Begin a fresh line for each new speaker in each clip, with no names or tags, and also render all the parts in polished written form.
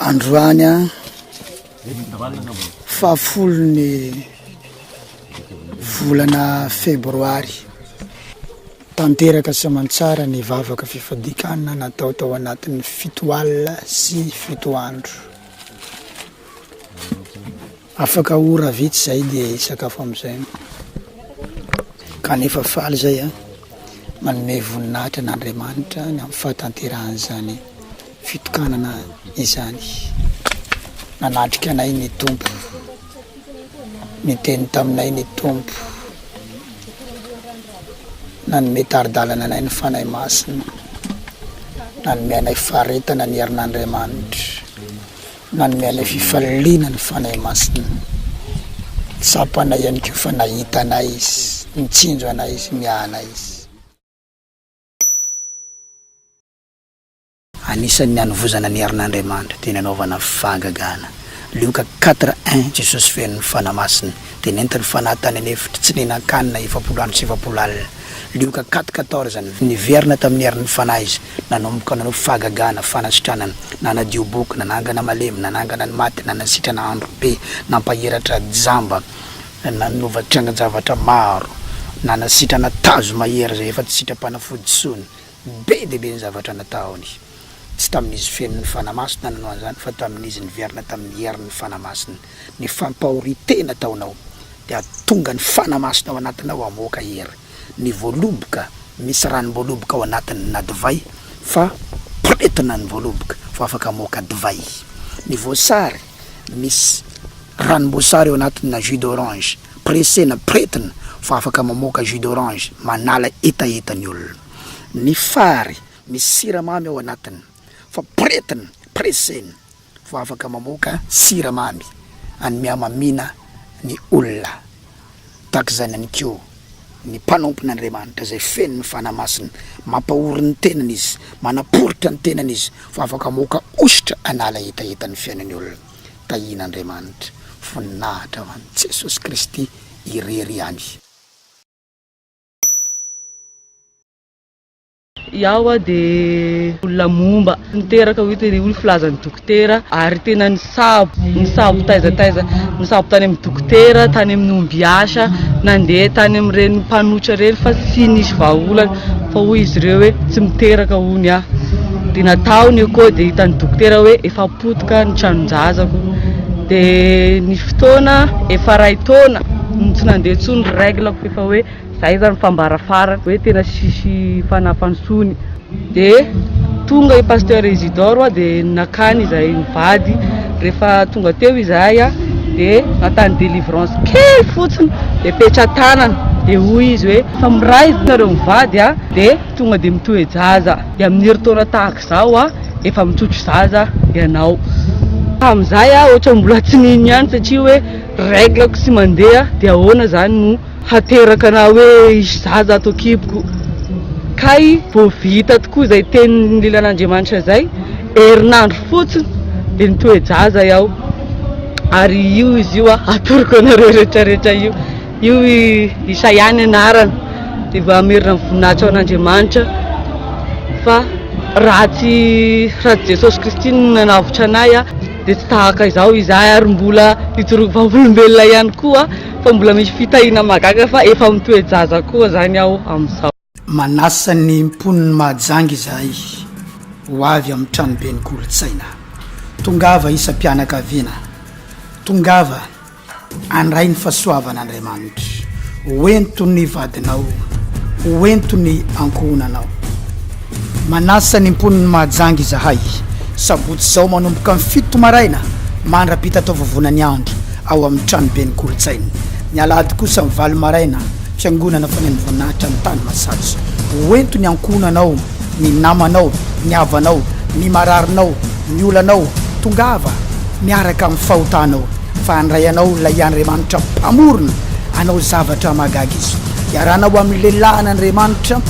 androany a fahafolony volana febroary tanteraka samantsara ny vavaka fifadikana natao tao anatin'ny 7 alina sy 7 andro afaka ora vitsy zay dia sakafo am'izay kanefa faly zay a manome voninahitra n'Andriamanitra ny amin'ny fahatanterahany zany fitokanana izany nanatrika anay ny tompo niteny taminay ny tompo nanome taridalana anay ny fanahy masina nanome anay faharetana ny herin'Andriamanitra nanome anay fifaliana ny fanahy masina tsapanay ihany koa fa nahita anay izy mitsinjo anay izy miahana izy anisan'ny hanovozana ny herin'Andriamanitra teny anaovana fahagagana Luka 4:1 Jesosy feno ny fanahy masina teny entiny fanatany anefitra tsy nenan-kanina 7 alina Luka 4:14 niverina tamin'ny herin'ny fanahy izy nanomboka nanao fahagagana fanasitranana nanadio boky nanangana malemy nanangana ny maty nanasitrana andro be nampaheratra jamba nanovatra zavatra maro nanasitrana tazo mahery zay efa tsy sitrapanafodisony be dia be ny zavatra nataony tsy tamin'izy feno ny fanahy masina nanao an'izany fa tamin'izy niverina tamin'ny herin'ny fanahy masina ny fampahoritena taonao dia tonga ny fanahy masina ao anatinao amoaka hery ny voaloboka misy ranom-boaloboka ao anatiny na divay fa pretina ny voaloboka fa afaka amoaka divay ny voasary misy ranom-boasary ao anatiny na jus d'orange presena pretina fa afaka mamoaka jus d'orange manala etaetany olona ny fary misy siramamy ao anatiny fa pretina presena fa afaka mamoaka siramamy anymiamamina ny olona takizany any keo ny mpanompon'Andriamanitra zay feno ny fanahy masina mampahory ny tenany izy manaporitra ny tenany izy fa afaka moka ositra anala etaeta ny fiainany olona tahin'Andriamanitra voninahitra ho an'i Jesosy Kristy irery ihany.
Iaho de olona momba niteraka hoe teny olo filazan'ny dokotera ary tena ny sabo taiza ny sabo tany amin'ny dokotera tany amin'ny ombiasa nandeha tany amin'ireny mpanotra reny fa tsy nisy vahaolana fa hoy izy ireo hoe tsy miteraka hony aho dia nataony akao dia hitan'ny dokotera hoe efa potika ny tranon-jazako dia ny fotoana efa 2 taona tsy nandeha tsony reglako efa hoe zay zany fambarafara hoe tena sisy fanafansony dia tonga i pasteur Isidore dia nakany izay mivady rehefa tonga teo izahay dia natany délivrance kely fotsiny dia petra-tanana dia hoy izy hoe fa miray nareo mivady dia tonga dia mitohy jaza dia amin'ny herintaona tahaka izao efa mitsotro zaza ianao amin'izay ohatra mbola tsy nino ihany satria hoe reglako sy mandeha dia ahoana zany no hateraka na hoe isy zaza ato kiboko kay vo vita tokoa zay tenin'ny lelan'Andriamanitra zay herinandro fotsiny dia nitohy jaza iaho ary io izy io atoroko anareo rehetrarehetra io Isaiany anarana dia va amerina voninahitra ao an'Andriamanitra fa ratsy Jesosy Kristy nanavotra anay dia tsy tahaka izao izahay ary mbola hitoroko vavolombelona ihany koa fa mbola misy fitahina magaga fa efa mitohy jaza koa zany aho amin'izao.
Manasa ny mponiny mahajangy izahay ho avy amin'ny tranobe ny kolotsaina tongava isam-pianakaviana tongava andray ny fahasoavan'Andriamanitra hoento ny vadinao hoento ny ankohonanao manasa ny mponiny mahajangy izahay sabotsy zao manomboka amin'ny 7 maraina mandrapita tao vovonany andro ao amin'ny tranobe ny kolotsaina ny alahady kosa amin'ny 8 maraina fiangonana faneny voninahitra amin'ny tany masatsy hoento ny ankohonanao ny namanao ny havanao ny mararinao ny olanao tongava miaraka amin'ny fahotanao fa andray anao lay Andriamanitra mpamorona anao zavatra magaga izy iarahanao amin'ny lehilahin'Andriamanitra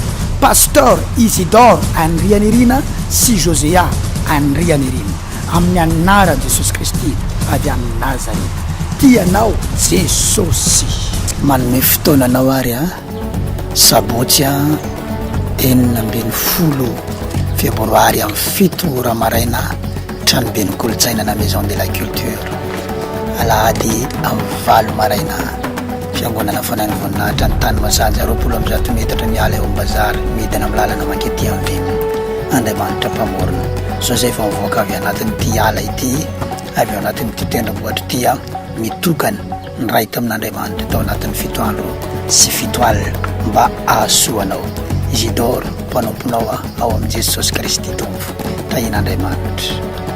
pasteur Isidore Andrianirina sy Josea Andrianirina amin'ny anaran'i Jesosy Kristy avy amin'ny Nazareta tianao Jesosy manome fotoananao ary sabotsy 20 febroary amin'ny 7 ora maraina tranobe ny kolotsaina na maison de la culture alahady amin'ny 8 maraina fiangonana fanany voninahitra ny tany masaja 20 metatra miala eo ambazary midina amin'ny lalana mankety anvimy Andriamanitra mpamorona so zay fa mivoaka avy anatin'ity ala ity avy ao anatin'ity tendrombohitra ity mitokana ny ray tamin'Andriamanitra tao anatin'ny 7 andro sy 7 alina mba ahasoanao Isidore mpanamponao ao amin'i Jesosy Kristy tompo tahin'Andriamanitra.